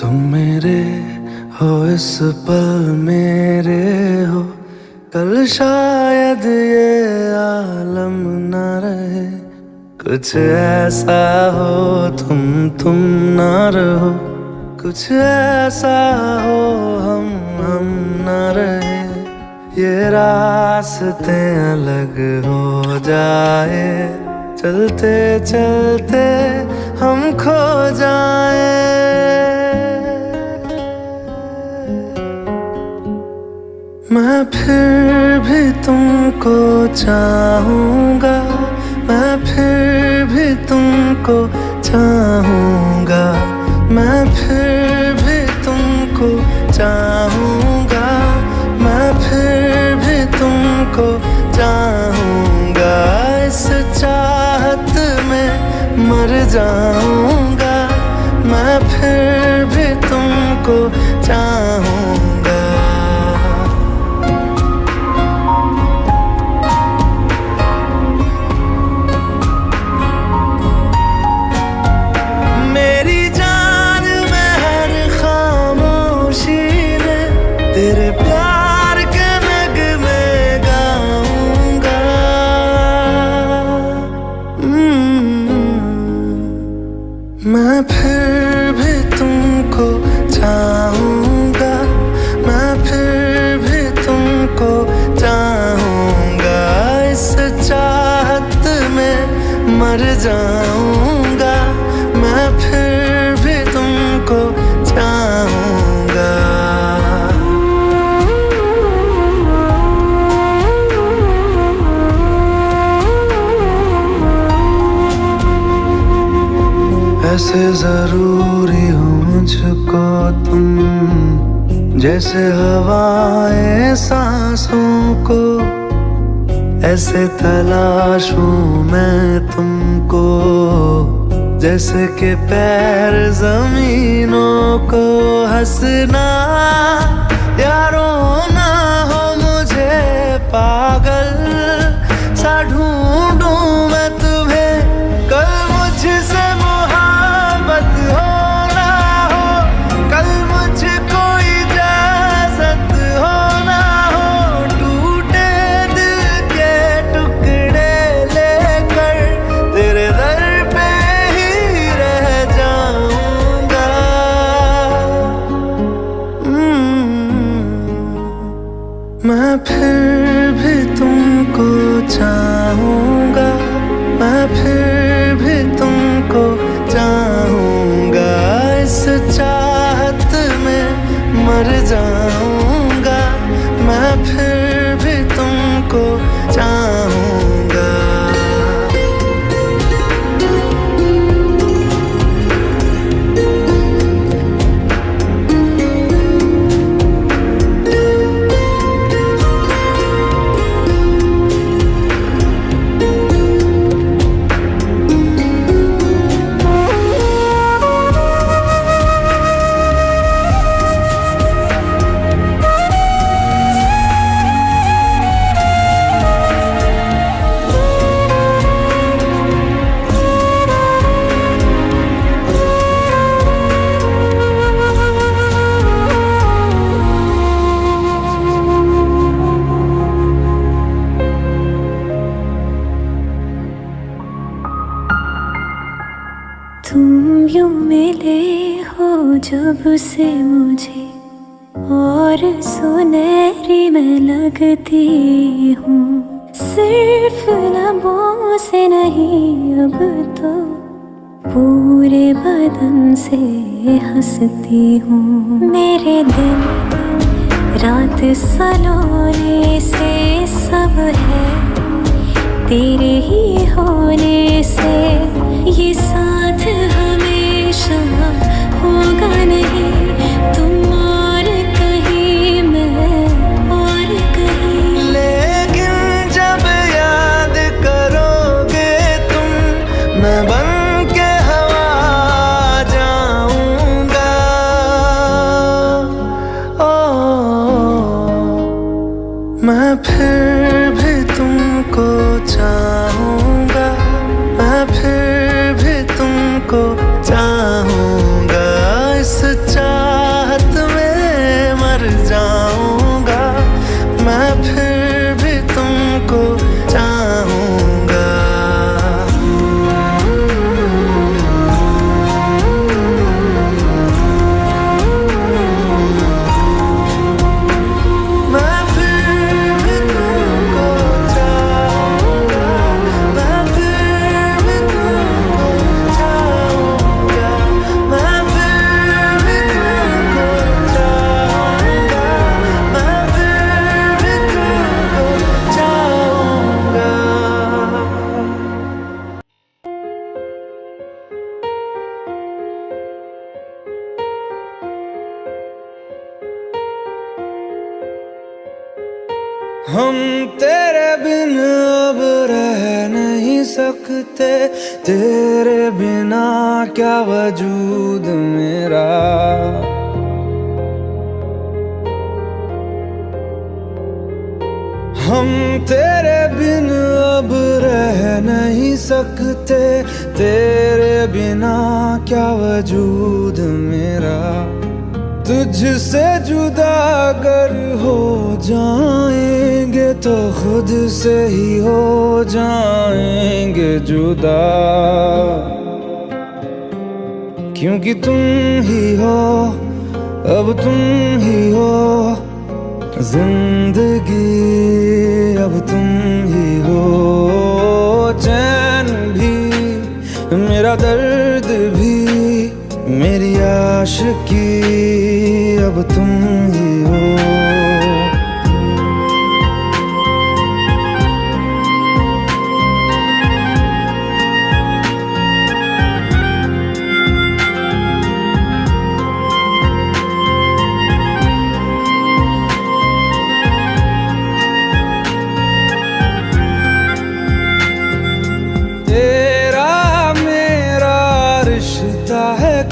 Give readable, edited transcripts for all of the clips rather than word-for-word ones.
तुम मेरे हो इस पल मेरे हो, कल शायद ये आलम न रहे। कुछ ऐसा हो तुम ना रहो, कुछ ऐसा हो हम न रहे। ये रास्ते अलग हो जाए, चलते चलते हम खो जाए। मैं फिर भी तुमको चाहूँगा, मैं फिर भी तुमको चाहूँगा, मैं फिर भी तुमको चाहूँगा, मैं फिर भी तुमको चाहूँगा। इस चाहत में मर जाऊँगा, मैं फिर भी तुमको चाहूँगा। तेरे प्यार के नगमे गाऊंगा। मैं फिर भी तुमको चाहूँगा, मैं फिर भी तुमको चाहूँगा। इस चाहत में मर जाऊँगा, मैं फिर भी तुमको चाहूँगा। ऐसे जरूरी हो मुझको तुम, जैसे हवाएं सांसों को। ऐसे तलाशूं मैं तुमको, जैसे कि पैर जमीनों को। हंसना या रोना हो मुझे पागल सा ढूंढूं मैं तुम्हें। कल मुझसे हो ना हो, कल मुझको इजाजत हो ना हो। टूटे दिल के टुकड़े लेकर तेरे दर पे ही रह जाऊंगा। मैं फिर भी तुमको चाहूँगा, मैं फिर भी तुमको चाहूँगा। इस चाहत में मर जाऊँगा, मैं फिर भी तुमको चाहूँगा। तुम यूं मिले हो जब से मुझे, और सुनहरी मैं लगती हूँ। सिर्फ लबों से नहीं अब तो पूरे बदन से हंसती हूँ। मेरे दिन रात सलोने से सब है तेरे ही होने से। ये साथ हमेशा होगा नहीं, तुम और कहीं मैं और कहीं। लेकिन जब याद करोगे तुम, मैं बन के हवा जाऊंगा। मैं फिर भी तुमको चाहूँगा, मैं फिर भी तुमको चाहूँगा। इस तेरे बिन अब रह नहीं सकते, तेरे बिना क्या वजूद मेरा। हम तेरे बिन अब रह नहीं सकते, तेरे बिना क्या वजूद मेरा। तुझसे जुदा अगर हो जाएंगे तो खुद से ही हो जाएंगे जुदा, क्योंकि तुम ही हो, अब तुम ही हो जिंदगी, अब तुम ही हो चैन भी, मेरा दर्द भी, मेरी आशिकी, अब तुम ही हो।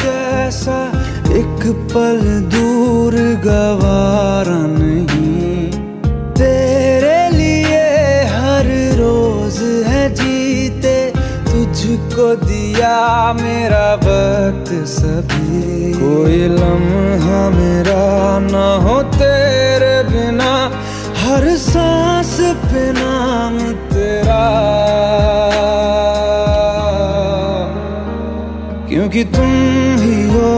कैसा एक पल दूर गवारा नहीं, तेरे लिए हर रोज है जीते, तुझको दिया मेरा वक्त सभी। कोई लम्हा मेरा ना हो तेरे बिना, हर सांस पे नाम तेरा, क्योंकि तुम ही हो,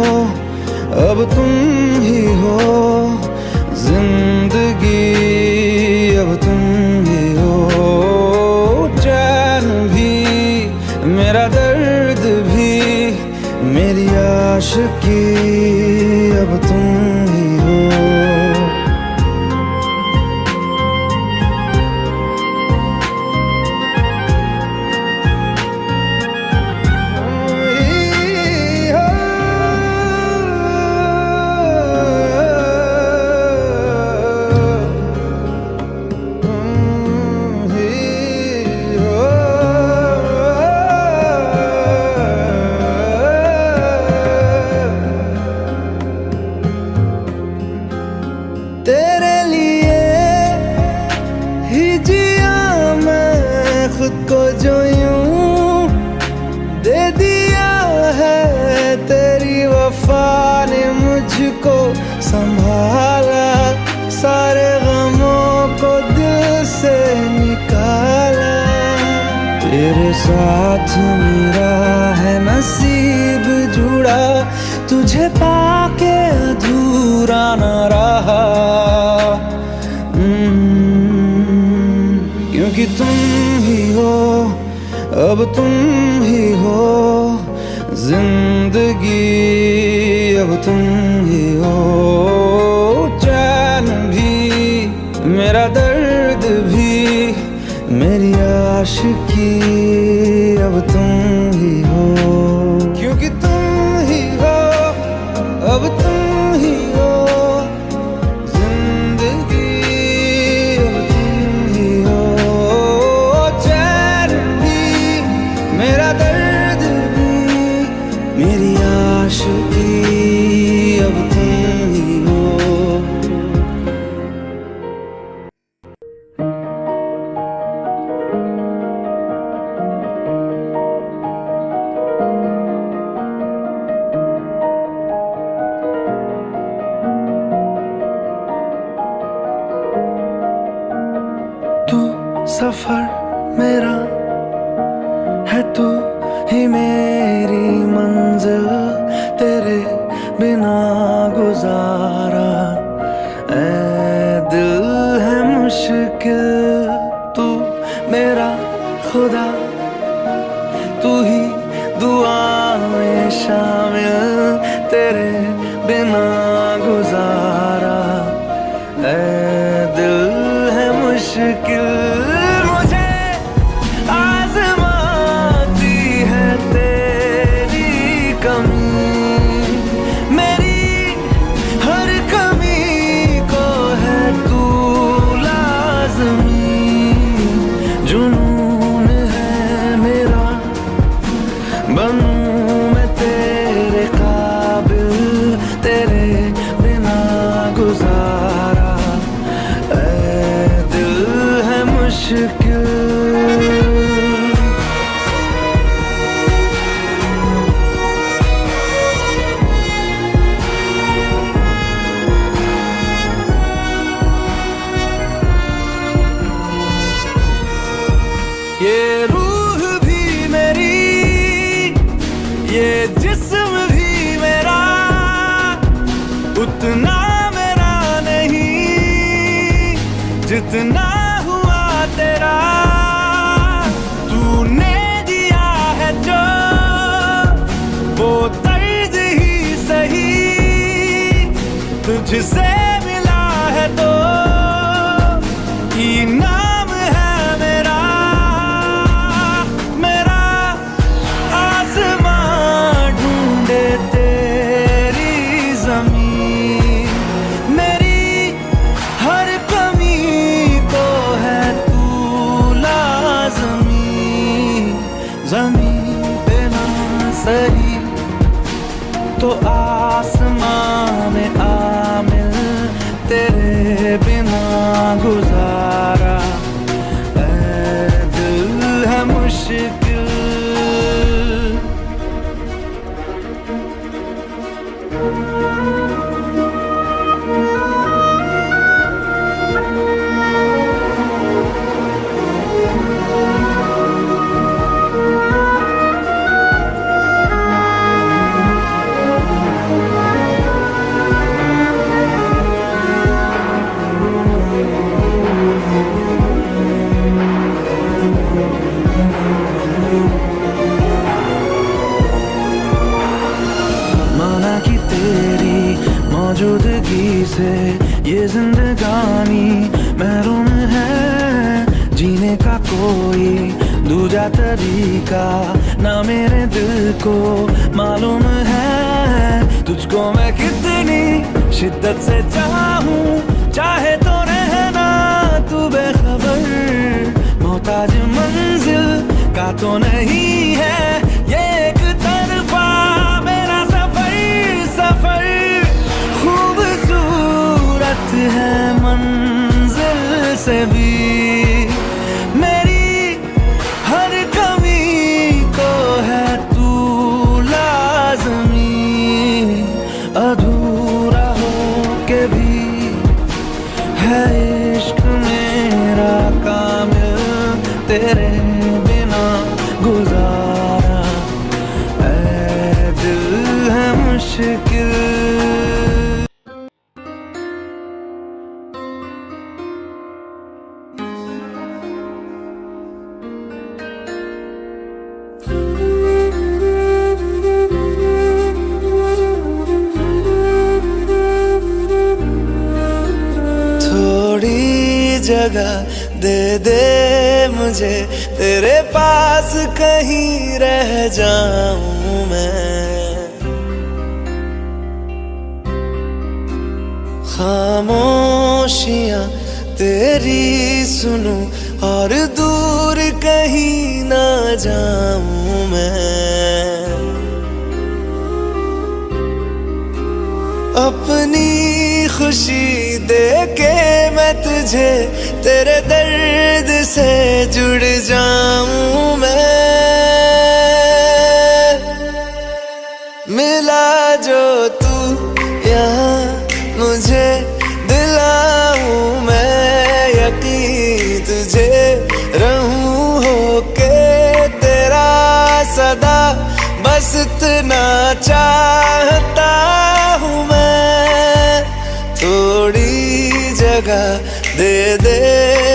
अब तुम ही हो जिंदगी, अब तुम ही हो चैन भी, मेरा दर्द भी, मेरी आशिकी, अब तुम ही हो। तेरे लिए ही जिया मैं खुद को, जो यूं दे दिया है तेरी वफा ने मुझको संभाला, सारे गमों को दिल से निकाला। तेरे साथ मेरा है नसीब जुड़ा, तुझे पाके अधूरा न रहा, क्योंकि तुम ही हो, अब तुम ही हो जिंदगी, अब तुम ही हो चैन भी, मेरा दर्द भी, मेरी आशिकी, अब तुम ही हो, क्योंकि तुम ही हो, अब तुम ही हो जिंदगी, अब तुम ही हो चैन भी, मेरा दर्द भी, मेरी आशिकी, अब तुम ही हो। तू सफर मेरा है, तू ही मेरी मंजिल, तेरे बिना गुजारा ऐ दिल है मुश्किल। तू मेरा खुदा, तू ही दुआ में शामिल, तेरे बिना गुजारा ऐ दिल है मुश्किल। मुझे आज़माती है तेरी कमी, मेरी हर कमी को है तू लाज़मी। जुनून है मेरा, बनूं मैं तेरे काबिल, तेरे बिना गुजारा ऐ दिल है मुश्किल। ये रूह भी मेरी, ये जिस्म भी मेरा, उतना मेरा नहीं जितना हुआ तेरा। तूने दिया है जो वो तर्ज ही सही, तुझसे मिला है तो इनाम है मेरा। ज़मीं पे ना सही तो आसमां में आमिल, तेरे बिना गुजारा ऐ दिल है मुश्किल। माना कि तेरी मौजूदगी से ये जिंदगानी महरूम है, जीने का कोई दूजा तरीका ना मेरे दिल को मालूम है। तुझको मैं कितनी शिद्दत से चाहूं, चाहे तो रहना तू बेखबर, मोहताज मंजिल का तो नहीं है ये एक तरफा मेरा सफर। खूबसूरत है मंजिल से भी मेरी हर कमी को है तू लाज़मी, अधूरा हो के भी है इश्क मेरा कामिल, तेरे बिना गुजारा ऐ दिल है मुश्किल। थोड़ी जगह दे दे मुझे, तेरे पास कहीं रह जाऊं मैं। खामोशियां तेरी सुनूं और दूर कहीं ना जाऊं मैं। अपनी खुशी दे के मैं तुझे तेरे दर्द से जुड़ जाऊं मैं। मिला जो तू यहाँ मुझे दिलाऊं मैं यकीन, तुझे रहूं होके तेरा सदा, बस इतना चाहता हूँ मैं। थोड़ी जगह दे दे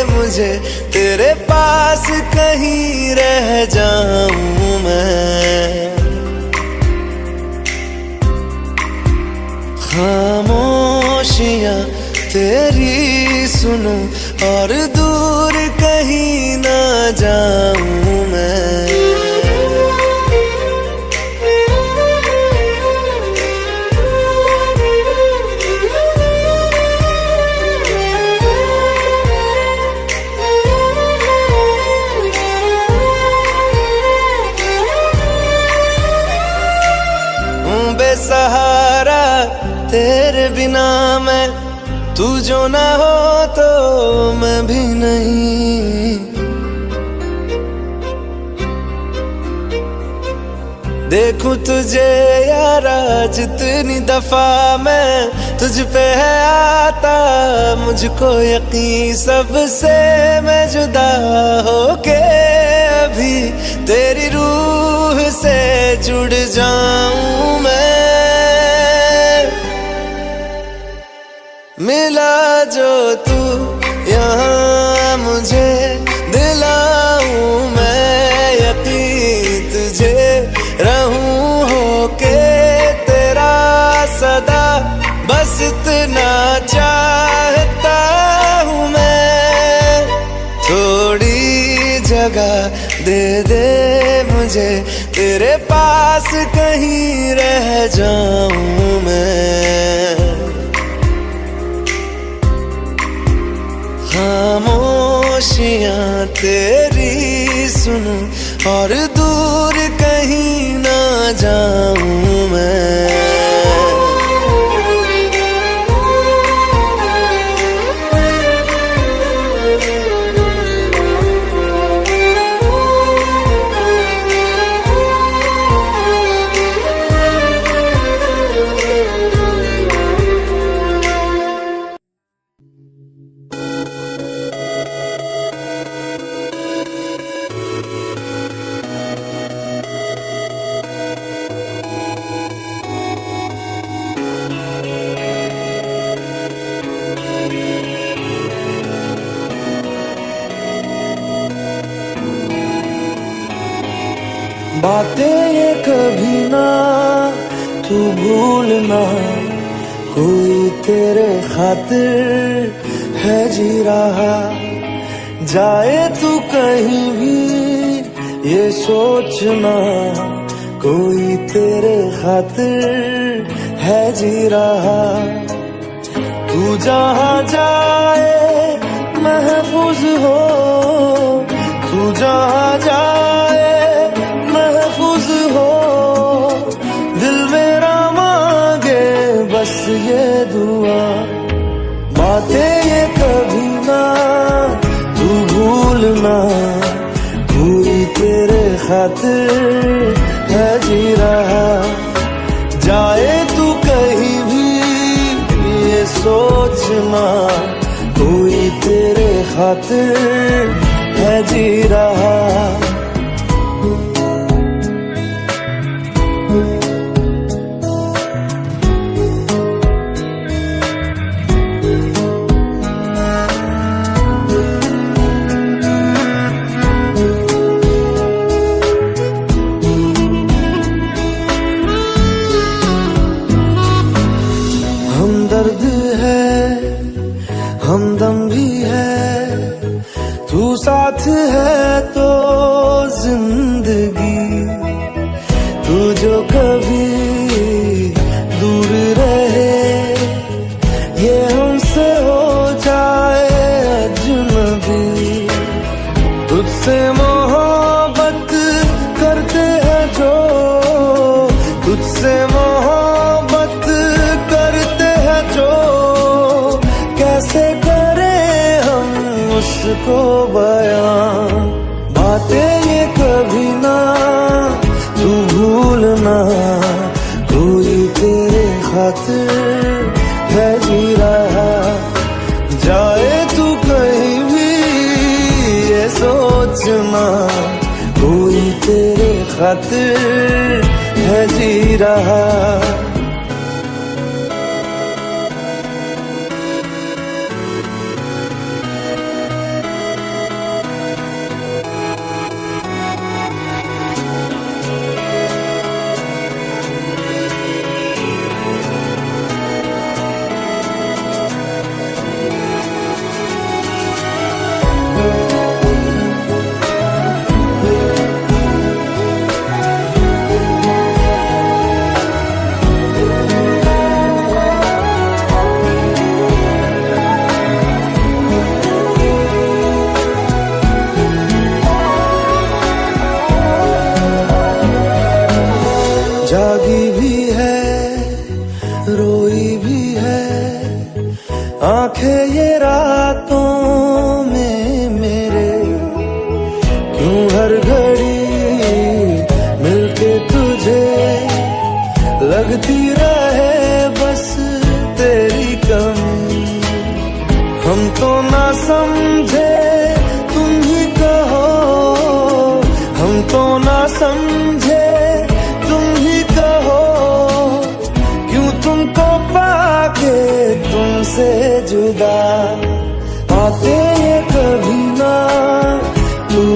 मुझे, तेरे पास कहीं रह जाऊं मैं। खामोशियां तेरी सुनूं और दूर कहीं ना जाऊं मैं। सहारा तेरे बिना मैं, तू जो ना हो तो मैं भी नहीं। देखूं तुझे यारा जितनी दफा मैं, तुझ पे है आता मुझको यकीन, सबसे मैं जुदा होके अभी तेरी रूह से जुड़ जाऊं मैं। मिला जो तू यहाँ मुझे, दिलाऊं मैं यकीन तुझे, रहूं होके तेरा सदा, बस इतना चाहता हूँ मैं। थोड़ी जगह दे दे मुझे, तेरे पास कहीं रह जाऊं मैं। खामोशियाँ तेरी सुनूं और दूर कहीं ना जाऊं मैं। बातें ये कभी ना तू भूलना, कोई तेरे खातिर है जी रहा। जाए तू कहीं भी ये सोचना, कोई तेरे खातिर है जी रहा। तू जहाँ जाए महफूज हो, तू जहाँ जाए महफूज हो, दिल मेरा मांगे बस ये दुआ। बातें ये कभी ना तू भूलना, कोई तेरे खातिर है जी रहा। जाए तू कहीं भी ये सोचना, कोई तेरे खातिर है जी रहा। हमदर्द है हमदम भी है, तू साथ है तो जिंदगी। तू जो कभी दूर रहे, ये हमसे हो जाए अजनबी। तुझसे मोहब्बत करते हैं जो, तुझसे मोहब्बत करते हैं जो, कैसे करें हम उसको बयां। बातें ये कभी ना तू भूलना, कोई तेरे खातिर है जी रहा। जाए तू कहीं भी ये सोचना, कोई तेरे खातिर है जी रहा।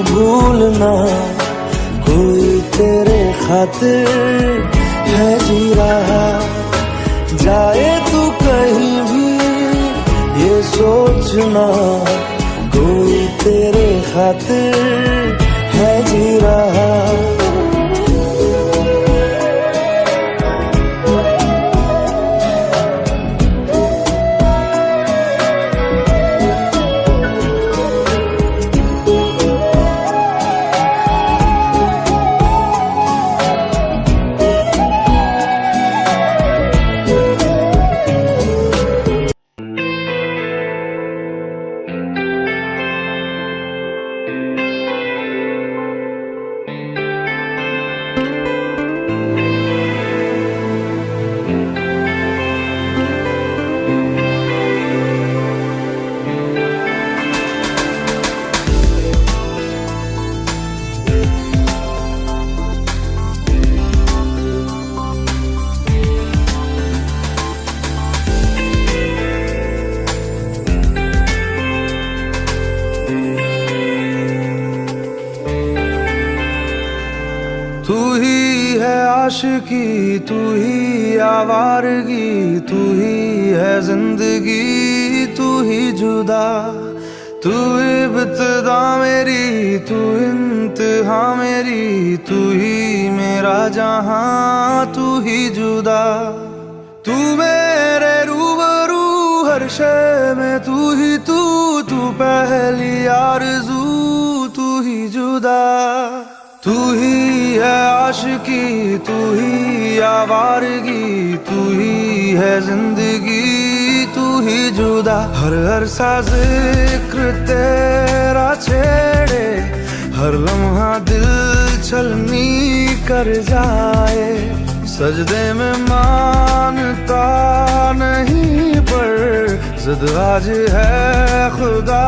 भूलना, कोई तेरे खातिर है जी रहा। जाए तू कहीं भी ये सोचना, कोई तेरे खातिर है जी रहा। तू ही है आशिकी, तू ही आवारगी, तू ही है जिंदगी, तू ही जुदा। तू इब्तिदा मेरी, तू इंतहा मेरी, तू ही मेरा जहां, तू ही जुदा। तू मेरे रूबरू हर शय में, तू ही तू पहली आरज़ू, तू ही जुदा। तू ही है आशिकी, तू ही आवारगी, तू ही है जिंदगी, तू ही जुदा। हर सा जिक्र तेरा छेड़े, हर लम्हा दिल छलनी कर जाए। सजदे में मानता नहीं पर जिद आज है खुदा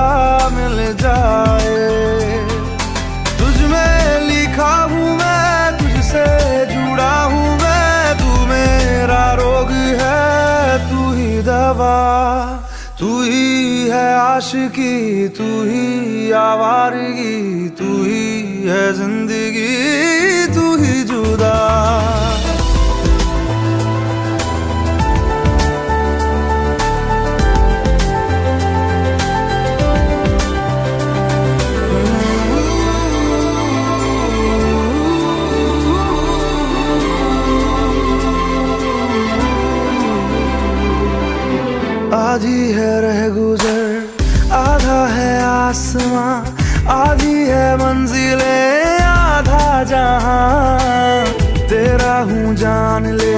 मिल जाए। तुझ में लिखा हूँ मैं, तुझसे जुड़ा हूँ मैं, तू मेरा रोग है, तू ही दवा। तू ही है आशिकी, तू ही आवारगी, तू ही है जिंदगी, तू ही जुदा। आधी है रह गुजर, आधा है आसमां, आधी है मंजिले, आधा जहां। तेरा हूँ जान ले,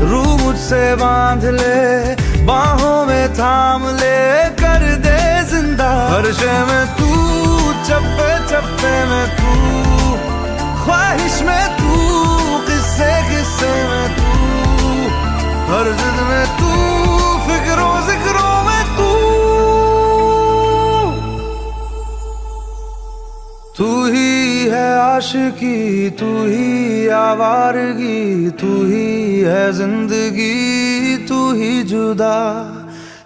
रूह मुझसे बांध ले, बाहों में थाम ले, कर दे जिंदा। हर शय में तू, चप्पे चप्पे में तू, ख्वाहिश में तू, किस्से किस्से में तू, हर जिद में तू, फिक्रों जिक्रों में तू। तू ही है आशिकी, तू ही आवारगी, तू ही है जिंदगी, तू ही जुदा।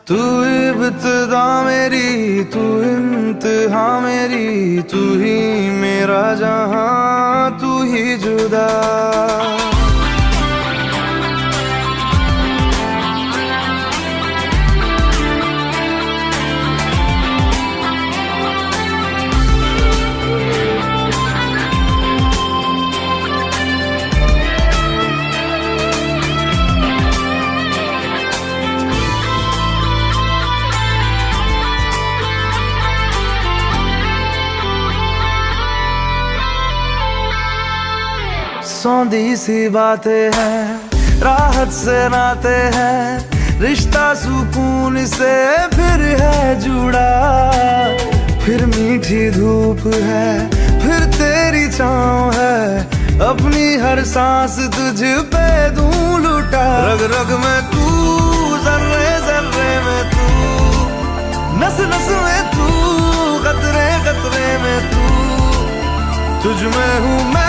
तू इब्तिदा मेरी, तू इंतहा मेरी, तू ही मेरा जहां, तू ही जुदा। सौंधी सी बातें हैं, राहत से नाते हैं, रिश्ता सुकून से फिर है जुड़ा। फिर मीठी धूप है, फिर तेरी छाँव है, अपनी हर सांस तुझ पे दूं लुटा। रग रग में तू, जर्रे जर्रे में तू, नस नस में तू, कतरे कतरे में तू, तुझ में हूँ मैं,